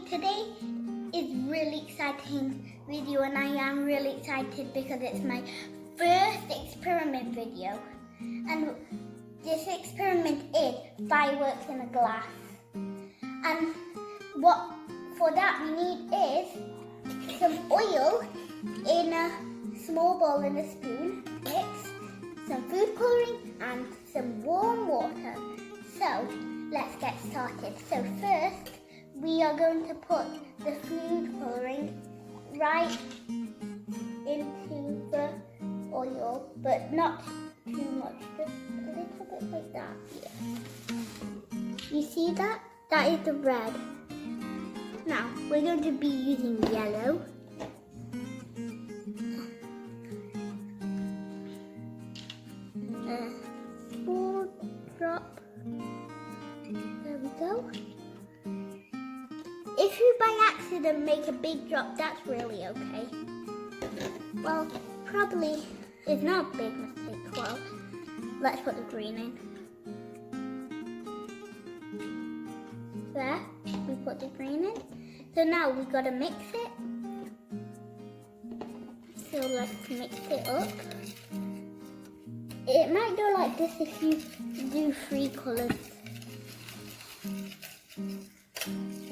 Today is really exciting video, and I am really excited because it's my first experiment video. And this experiment is fireworks in a glass. And what for that we need is some oil in a small bowl and a spoon, mix some food coloring and some warm water. So let's get started. So first we are going to put the food coloring right into the oil, but not too much, just a little bit like that here. You see that? That is the red. Now we're going to be using yellow. A small drop. There we go. If you by accident make a big drop, that's really okay. Well, probably it's not a big mistake. Well, let's put the green in. There, we put the green in. So now we've got to mix it. So let's mix it up. It might go like this if you do 3 colors.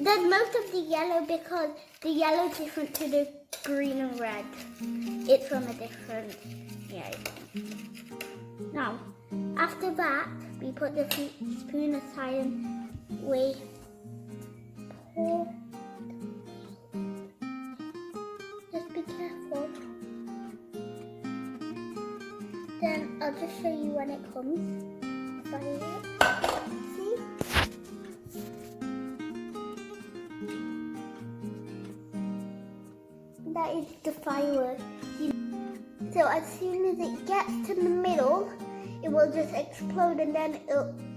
There's most of the yellow because the yellow is different to the green and red. It's from a different yellow. Now, after that, we put the spoon aside and we pour. Just be careful. Then I'll just show you when it comes. See? That is the firework. So as soon as it gets to the middle, it will just explode, and then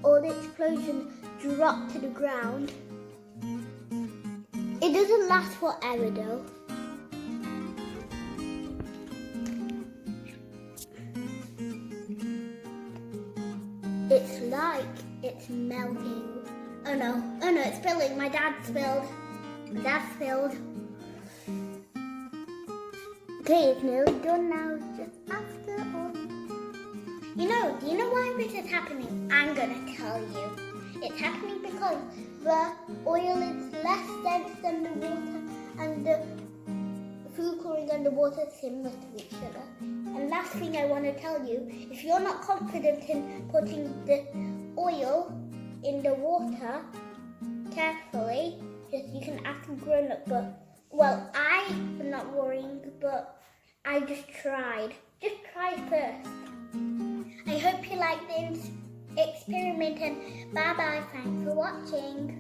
all the explosions drop to the ground. It doesn't last forever though. It's like it's melting. Oh no, it's spilling. My dad spilled. Okay, it's nearly done now, just after all. Do you know why this is happening? I'm gonna tell you. It's happening because the oil is less dense than the water, and the food coloring and the water are similar to each other. And last thing I want to tell you, if you're not confident in putting the oil in the water carefully, you can ask a grown-up, but I'm not worrying, but I just tried. Just try first. I hope you liked the experiment, and bye-bye. Thanks for watching.